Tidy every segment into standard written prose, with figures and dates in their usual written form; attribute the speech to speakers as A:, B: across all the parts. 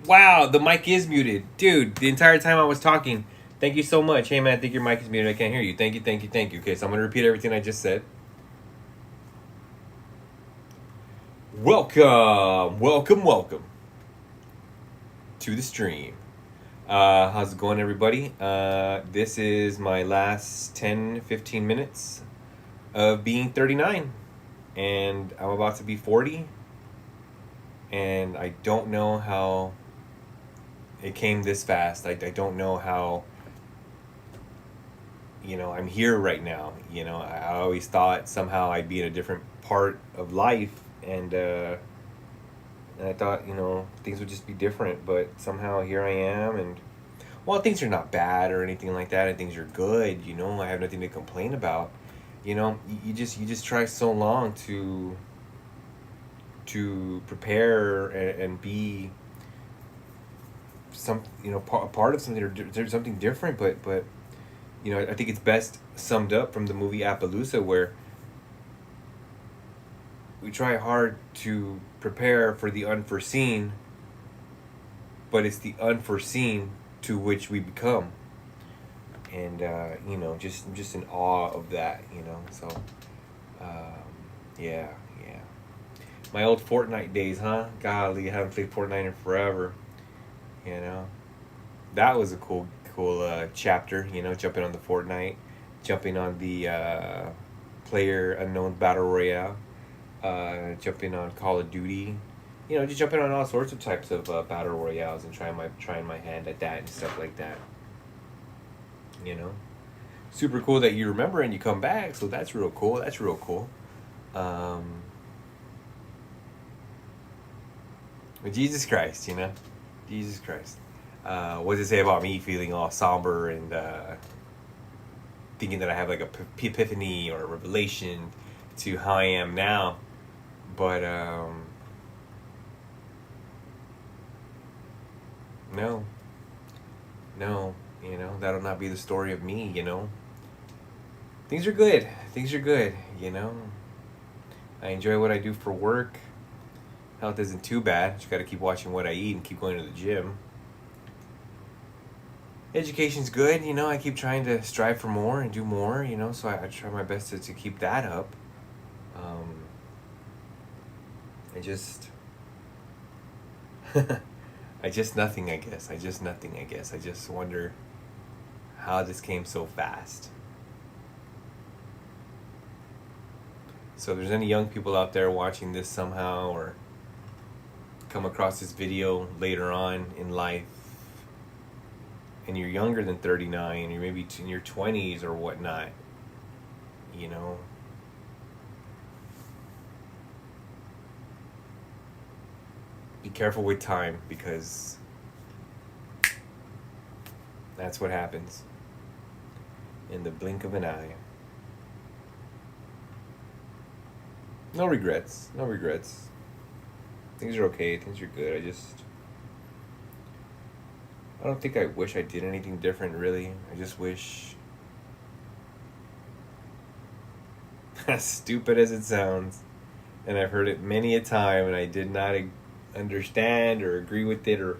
A: Wow, the mic is muted. Dude, the entire time I was talking. Thank you so much. Hey, man, I think your mic is muted. I can't hear you. Thank you, thank you, thank you. Okay, so I'm going to repeat everything I just said. Welcome to the stream. How's it going, everybody? This is my last 10-15 minutes of being 39. And I'm about to be 40. And I don't know how it came this fast. I don't know how, I'm here right now. I always thought somehow I'd be in a different part of life. And I thought, things would just be different. But somehow here I am. And, well, things are not bad or anything like that. And things are good. I have nothing to complain about. You just try so long to prepare and be some part of something or something different, but I think it's best summed up from the movie Appaloosa, where we try hard to prepare for the unforeseen, but it's the unforeseen to which we become. And just in awe of that. So um, yeah, my old Fortnite days, huh? Golly, I haven't played Fortnite in forever. You know, that was a cool chapter. Jumping on the Fortnite, jumping on the Player Unknown Battle Royale, jumping on Call of Duty. Just jumping on all sorts of types of battle royales and trying my hand at that and stuff like that. You know, super cool that you remember and you come back. So that's real cool. That's real cool. But Jesus Christ, Jesus Christ. What does it say about me feeling all somber and thinking that I have like a epiphany or a revelation to how I am now? But no, that'll not be the story of me. Things are good. Things are good. I enjoy what I do for work. Health isn't too bad. Just got to keep watching what I eat and keep going to the gym. Education's good. I keep trying to strive for more and do more. So I try my best to keep that up. I just I just nothing, I guess. I just wonder how this came so fast. So if there's any young people out there watching this somehow, or come across this video later on in life, and you're younger than 39, you're maybe in your 20s or whatnot, be careful with time, because that's what happens in the blink of an eye. No regrets. Things are okay. Things are good. I don't think I wish I did anything different, really. I just wish, as stupid as it sounds, and I've heard it many a time, and I did not understand or agree with it or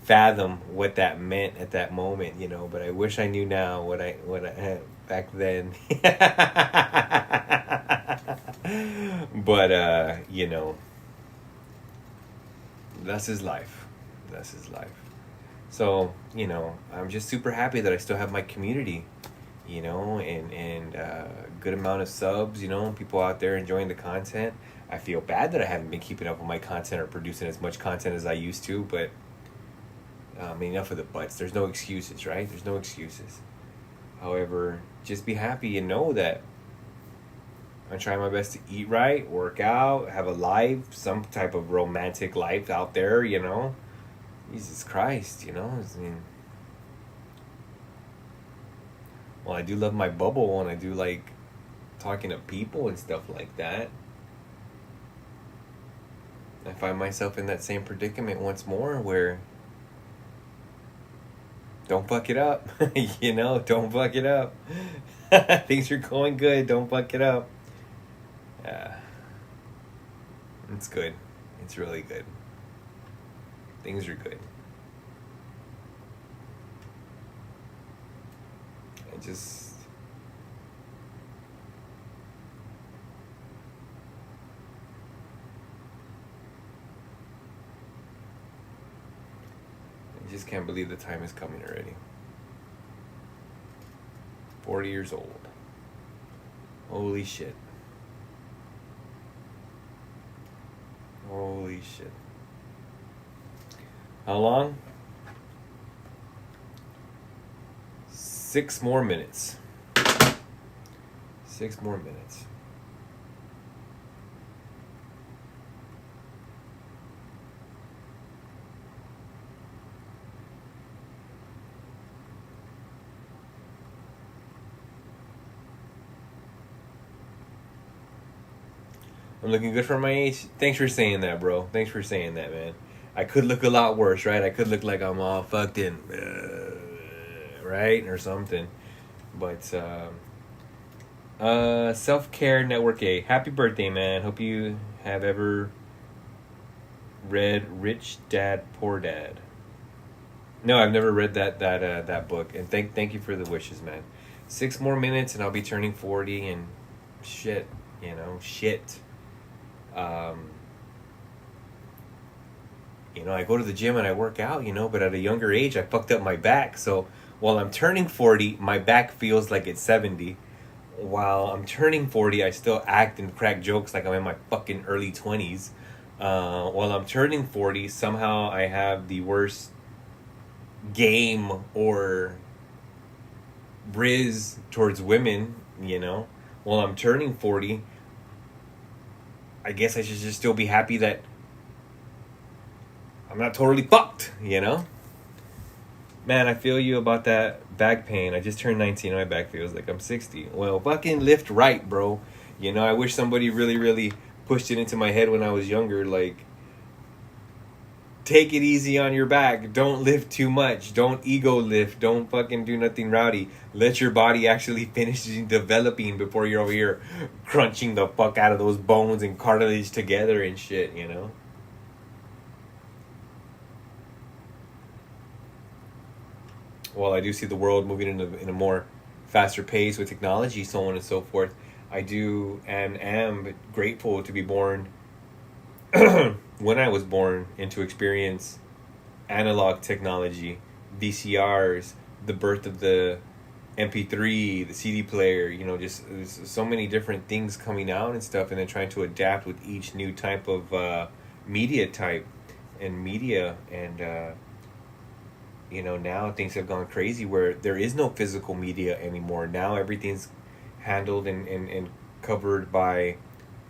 A: fathom what that meant at that moment, but I wish I knew now what I had back then. But that's his life. So I'm just super happy that I still have my community, and good amount of subs, people out there enjoying the content. I feel bad that I haven't been keeping up with my content or producing as much content as I used to, but enough of the buts. There's no excuses, right? There's no excuses. However, just be happy and know that I'm trying my best to eat right, work out, have a life, some type of romantic life out there, Jesus Christ, well, I do love my bubble, and I do like talking to people and stuff like that. I find myself in that same predicament once more, where don't fuck it up. Don't fuck it up. Things are going good. Don't fuck it up. Yeah. It's good. It's really good. Things are good. I just... I just can't believe the time is coming already. 40 years old. Holy shit. Holy shit. How long? 6 more minutes. 6 more minutes. I'm looking good for my age. Thanks for saying that, bro. Thanks for saying that, man. I could look a lot worse, right? I could look like I'm all fucked in, right? Or something. But, Self-Care Network A. Happy birthday, man. Hope you have ever read Rich Dad, Poor Dad. No, I've never read that book. And thank you for the wishes, man. 6 more minutes and I'll be turning 40 and shit, shit. I go to the gym and I work out, but at a younger age, I fucked up my back. So while I'm turning 40, my back feels like it's 70. While I'm turning 40, I still act and crack jokes like I'm in my fucking early 20s. While I'm turning 40, somehow I have the worst game or riz towards women, While I'm turning 40, I guess I should just still be happy that I'm not totally fucked, Man, I feel you about that back pain. I just turned 19 and my back feels like I'm 60. Well, fucking lift right, bro. I wish somebody really, really pushed it into my head when I was younger. Like, take it easy on your back. Don't lift too much. Don't ego lift. Don't fucking do nothing rowdy. Let your body actually finish developing before you're over here crunching the fuck out of those bones and cartilage together and shit, While I do see the world moving in a more faster pace with technology, so on and so forth, I do and am grateful to be born when I was born and to experience analog technology, VCRs, the birth of the MP3, the CD player, just there's so many different things coming out and stuff, and then trying to adapt with each new type of media type and media. And now things have gone crazy where there is no physical media anymore. Now everything's handled and covered by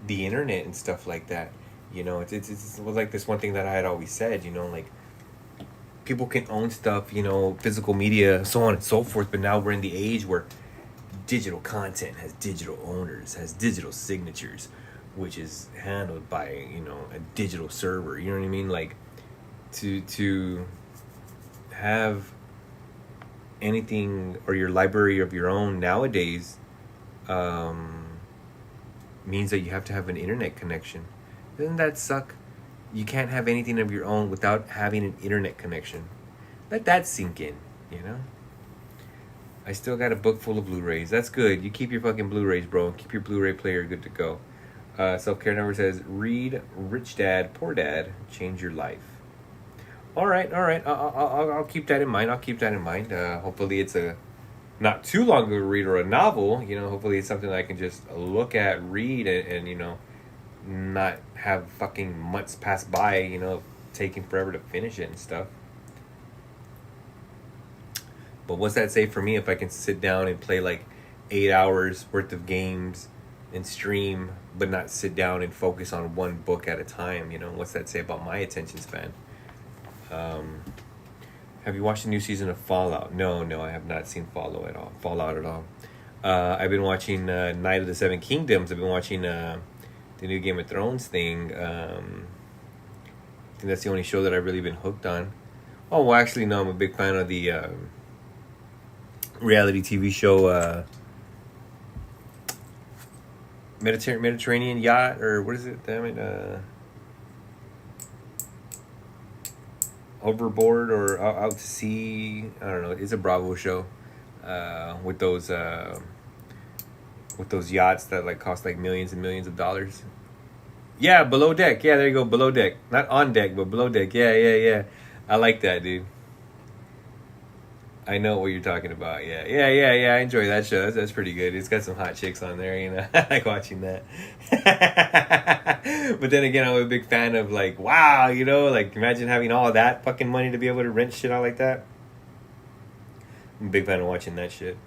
A: the internet and stuff like that. It's like this one thing that I had always said, like people can own stuff, physical media, so on and so forth. But now we're in the age where digital content has digital owners, has digital signatures, which is handled by, a digital server. You know what I mean? Like to have anything or your library of your own nowadays means that you have to have an internet connection. Doesn't that suck? You can't have anything of your own without having an internet connection. Let that sink in, I still got a book full of Blu-rays. That's good. You keep your fucking Blu-rays, bro. Keep your Blu-ray player good to go. Self-Care Number says, read Rich Dad, Poor Dad, change your life. All right. I'll keep that in mind. Hopefully it's a not too long of a read or a novel. Hopefully it's something that I can just look at, read, and not have fucking months pass by, taking forever to finish it and stuff. But what's that say for me if I can sit down and play like 8 hours worth of games and stream, but not sit down and focus on one book at a time? What's that say about my attention span? Have you watched the new season of Fallout? No, I have not seen Fallout at all. I've been watching Night of the Seven Kingdoms. I've been watching the new Game of Thrones thing. I think that's the only show that I've really been hooked on. Oh, well, actually, no, I'm a big fan of the reality TV show Mediterranean Yacht, or what is it? Damn it. Overboard or Out to Sea. I don't know. It's a Bravo show with those yachts that like cost like millions and millions of dollars. Yeah, Below Deck. Yeah, there you go. Below Deck. Not on deck, but Below Deck. Yeah, yeah, yeah. I like that, dude. I know what you're talking about. Yeah, yeah, yeah, yeah. I enjoy that show. That's pretty good. It's got some hot chicks on there. You know, I like watching that. But then again, I'm a big fan of like, wow, you know, like imagine having all that fucking money to be able to rent shit out like that. I'm a big fan of watching that shit.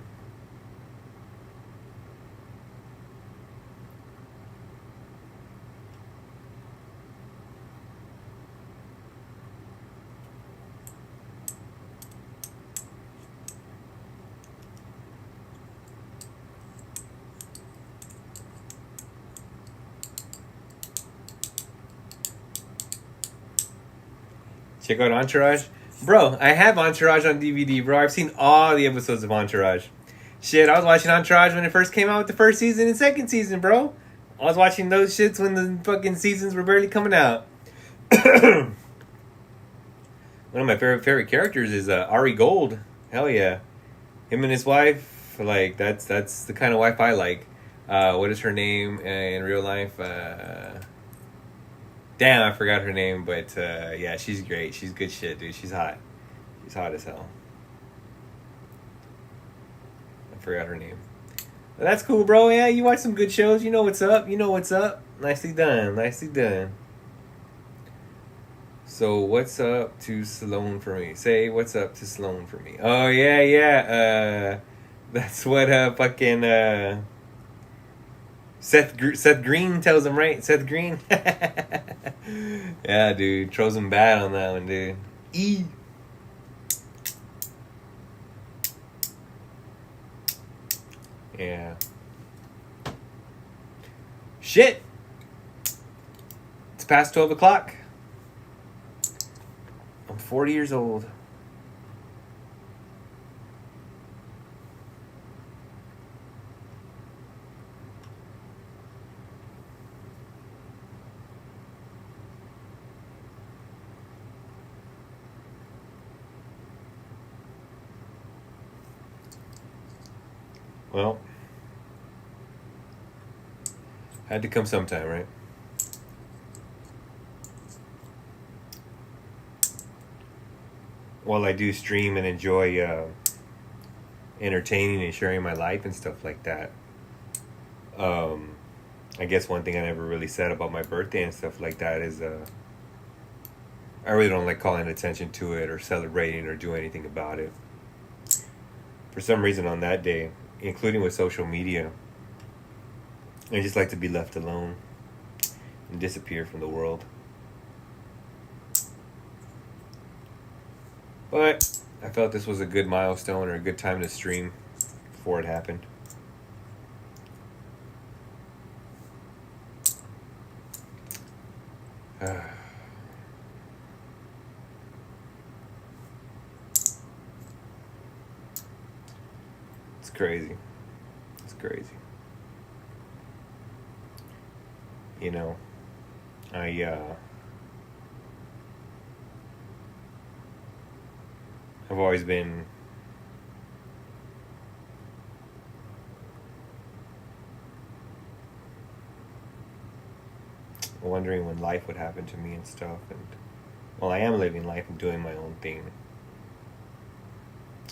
A: Check out Entourage. Bro, I have Entourage on DVD, bro. I've seen all the episodes of Entourage. Shit, I was watching Entourage when it first came out with the first season and second season, bro. I was watching those shits when the fucking seasons were barely coming out. One of my favorite characters is Ari Gold. Hell yeah. Him and his wife, like, that's the kind of wife I like. What is her name in real life? Damn, I forgot her name, but yeah, she's great. She's good shit, dude. She's hot. She's hot as hell. I forgot her name. But that's cool, bro. Yeah, you watch some good shows. You know what's up. You know what's up. Nicely done. Nicely done. So, what's up to Sloan for me? Say, what's up to Sloan for me? Oh, yeah, yeah. That's what fucking Seth Green tells him, right? Seth Green. Yeah, dude. Throws him bad on that one, dude. E. Yeah. Shit. It's past 12 o'clock. I'm 40 years old. Well, had to come sometime, right? While I do stream and enjoy entertaining and sharing my life and stuff like that, I guess one thing I never really said about my birthday and stuff like that is I really don't like calling attention to it or celebrating or do anything about it. For some reason on that day, including with social media, I just like to be left alone and disappear from the world. But I felt this was a good milestone or a good time to stream before it happened. It's crazy. It's crazy. You know, I've always been wondering when life would happen to me and stuff, and well, I am living life and doing my own thing.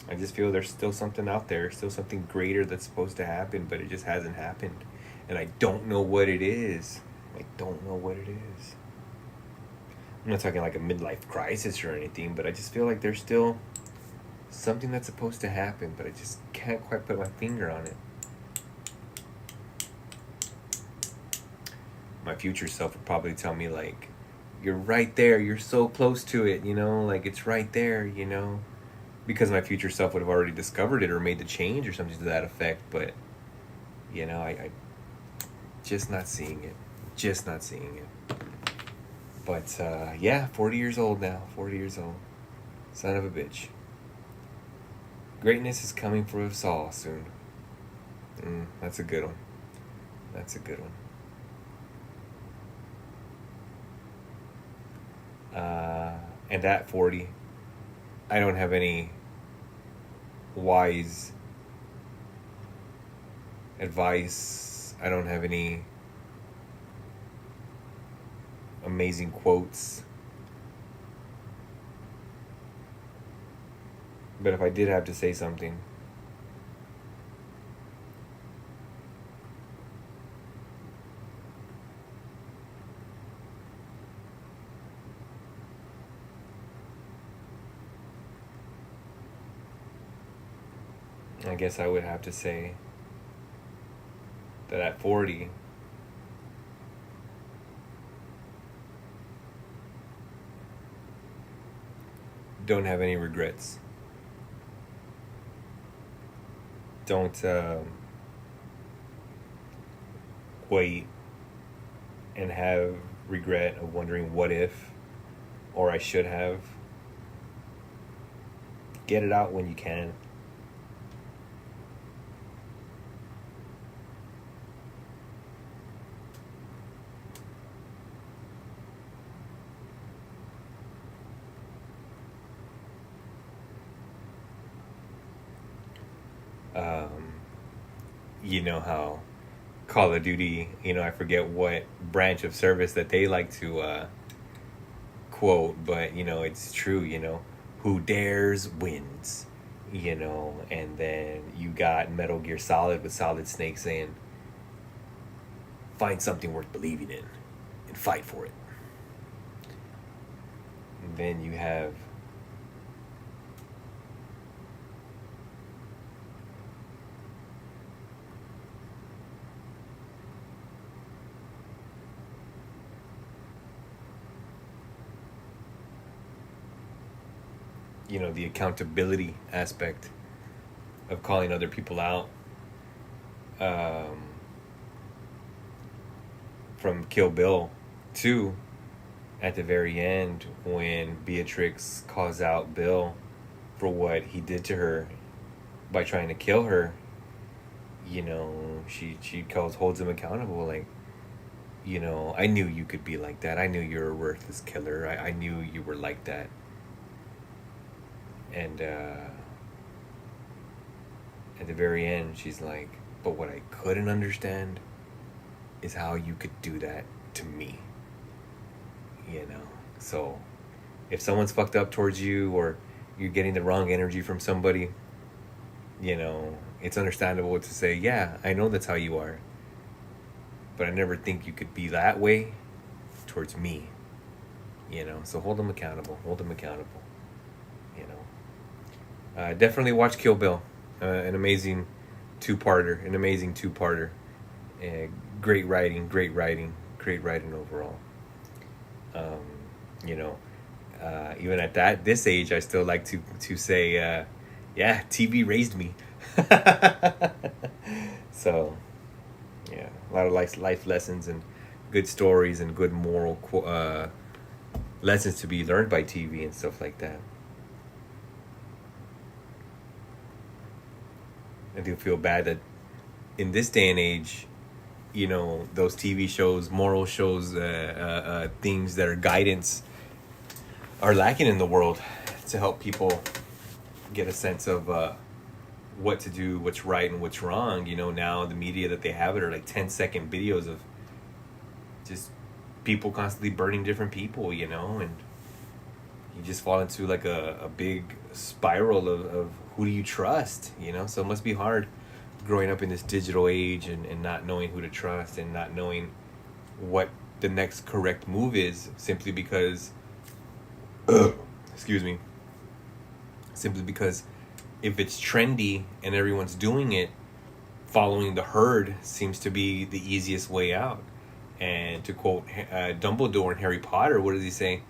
A: I just feel there's still something out there, still something greater that's supposed to happen, but it just hasn't happened. And I don't know what it is. I don't know what it is. I'm not talking like a midlife crisis or anything, but I just feel like there's still something that's supposed to happen, but I just can't quite put my finger on it. My future self would probably tell me, like, you're right there, you're so close to it, you know, like it's right there, you know, because my future self would have already discovered it or made the change or something to that effect. But you know, I just not seeing it, just not seeing it. But yeah, 40 years old now, 40 years old, son of a bitch. Greatness is coming for us all soon. That's a good one. That's a good one. And at 40, I don't have any wise advice. I don't have any amazing quotes. But if I did have to say something, I guess I would have to say that at 40, don't have any regrets. Don't wait and have regret of wondering what if or I should have. Get it out when you can. You know how Call of Duty, I forget what branch of service that they like to quote, but it's true. Who dares wins. And then you got Metal Gear Solid with Solid Snake saying, find something worth believing in and fight for it. And then you have the accountability aspect of calling other people out. From Kill Bill 2, at the very end, when Beatrix calls out Bill for what he did to her by trying to kill her, she holds him accountable, like, I knew you could be like that. I knew you were a worthless killer. I knew you were like that. And at the very end, she's like, but what I couldn't understand is how you could do that to me. So if someone's fucked up towards you, or you're getting the wrong energy from somebody, it's understandable to say, yeah, I know that's how you are, but I never think you could be that way towards me. So hold them accountable. Definitely watch Kill Bill. An amazing two-parter. Great writing overall. Even at this age, I still like to say, yeah, TV raised me. So, yeah, a lot of life lessons and good stories and good moral lessons to be learned by TV and stuff like that. I do feel bad that in this day and age, those TV shows, moral shows, things that are guidance are lacking in the world to help people get a sense of what to do, what's right and what's wrong. Now the media that they have it are like 10-second videos of just people constantly burning different people, and you just fall into like a big spiral of who do you trust, so it must be hard growing up in this digital age and not knowing who to trust and not knowing what the next correct move is, simply because excuse me, simply because if it's trendy and everyone's doing it, following the herd seems to be the easiest way out. And to quote Dumbledore in Harry Potter, what does he say?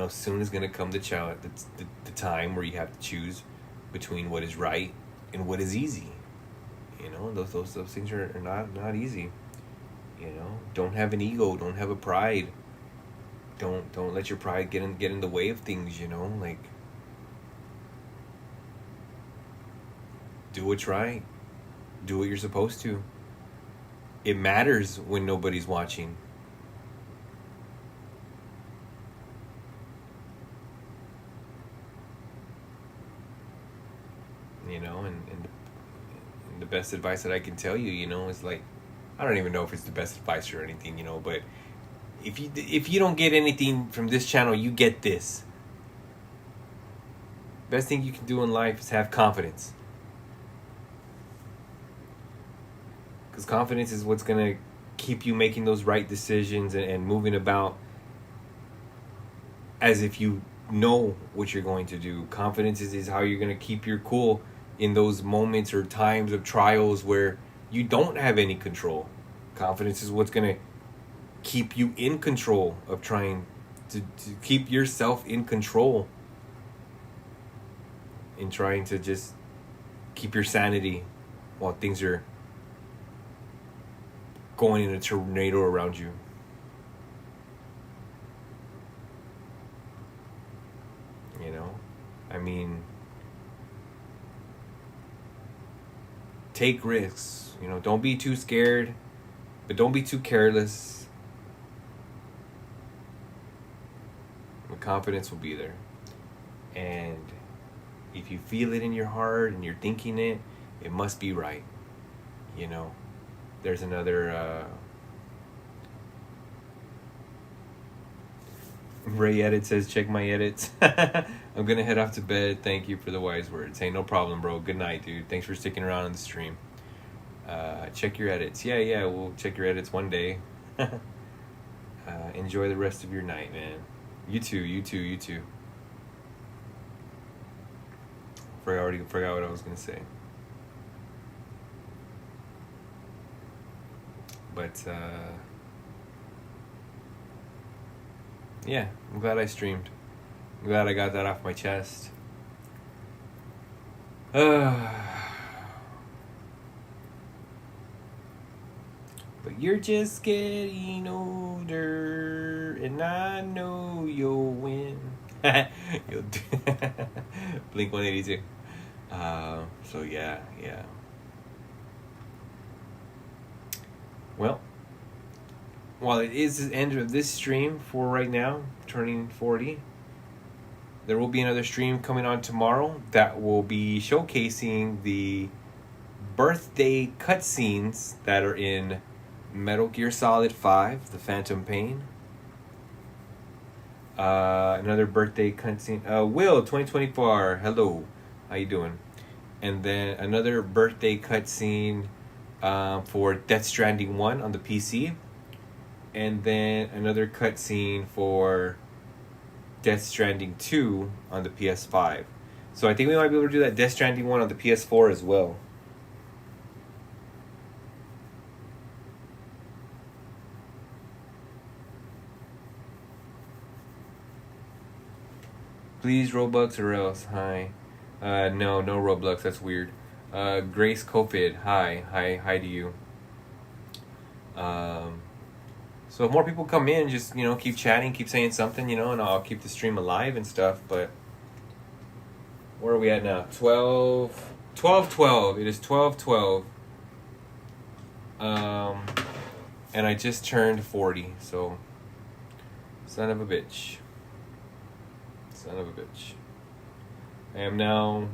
A: Soon is going to come the time where you have to choose between what is right and what is easy. Those things are not easy. Don't have an ego. Don't have a pride. Don't let your pride get in the way of things. Like, do what's right. Do what you're supposed to. It matters when nobody's watching. you know, and the best advice that I can tell you, you know, is like, I don't even know if it's the best advice or anything, you know, but if you don't get anything from this channel, you get this. Best thing you can do in life is have confidence. Because confidence is what's going to keep you making those right decisions and moving about as if you know what you're going to do. Confidence is how you're going to keep your cool in those moments or times of trials where you don't have any control. Confidence is what's going to keep you in control of trying to keep yourself in control in trying to just keep your sanity while things are going in a tornado around you. You know, I mean, take risks. You know, don't be too scared, but don't be too careless. The confidence will be there. And if you feel it in your heart and you're thinking it, it must be right. You know, there's another Ray Edit says, check my edits. I'm gonna head off to bed. Thank you for the wise words. Hey, no problem, bro. Good night, dude. Thanks for sticking around on the stream. Check your edits. Yeah, we'll check your edits one day. Enjoy the rest of your night, man. You too. I already forgot what I was gonna say. But yeah, I'm glad I streamed. I'm glad I got that off my chest. But you're just getting older, and I know you'll win. You'll do Blink 182. So yeah. Well, while it is the end of this stream for right now, turning 40, there will be another stream coming on tomorrow that will be showcasing the birthday cutscenes that are in Metal Gear Solid 5, The Phantom Pain. Another birthday cutscene. Will 2024. Hello, how you doing? And then another birthday cutscene for Death Stranding 1 on the PC. And then another cutscene for Death Stranding 2 on the PS5. So I think we might be able to do that Death Stranding 1 on the PS4 as well. Please Robux or else. Hi. No Roblox. That's weird. Grace Kofid. Hi to you. So if more people come in, just, you know, keep chatting, keep saying something, you know, and I'll keep the stream alive and stuff. But where are we at now? 12. It is 12:12. And I just turned 40, so son of a bitch. I am now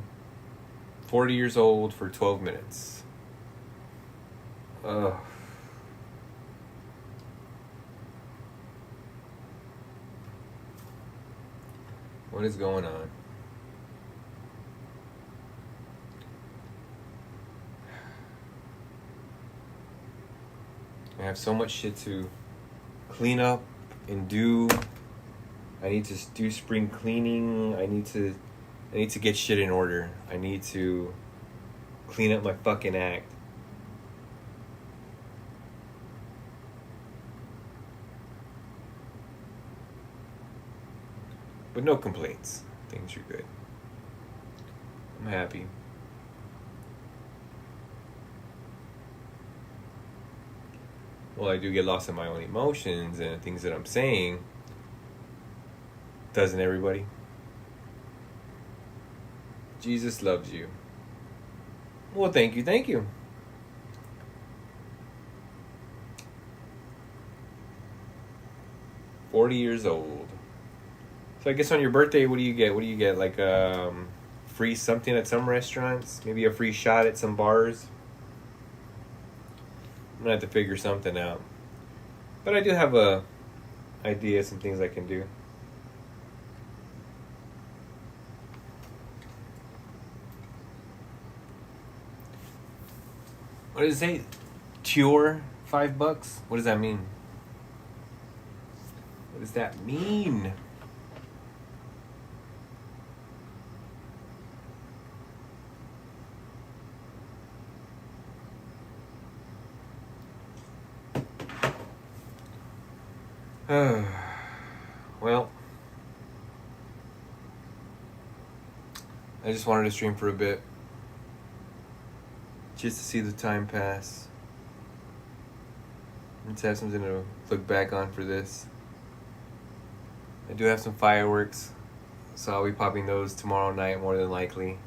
A: 40 years old for 12 minutes. Ugh. What is going on? I have so much shit to clean up and do. I need to do spring cleaning. I need to get shit in order. I need to clean up my fucking act. But no complaints. Things are good. I'm happy. Well, I do get lost in my own emotions and things that I'm saying. Doesn't everybody? Jesus loves you. Well, thank you. 40 years old. So I guess on your birthday, what do you get? Like free something at some restaurants, maybe a free shot at some bars. I'm gonna have to figure something out. But I do have a idea, some things I can do. What does it say? Cure $5? What does that mean? What does that mean? Well, I just wanted to stream for a bit, just to see the time pass, and to have something to look back on for this. I do have some fireworks, so I'll be popping those tomorrow night more than likely.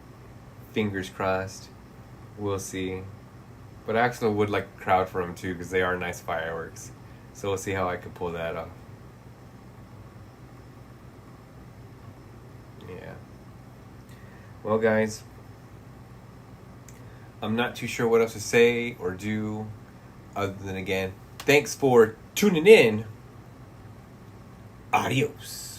A: Fingers crossed. We'll see. But I actually would like a crowd for them too, because they are nice fireworks. So we'll see how I can pull that off. Yeah. Well, guys, I'm not too sure what else to say or do other than, again, thanks for tuning in. Adios.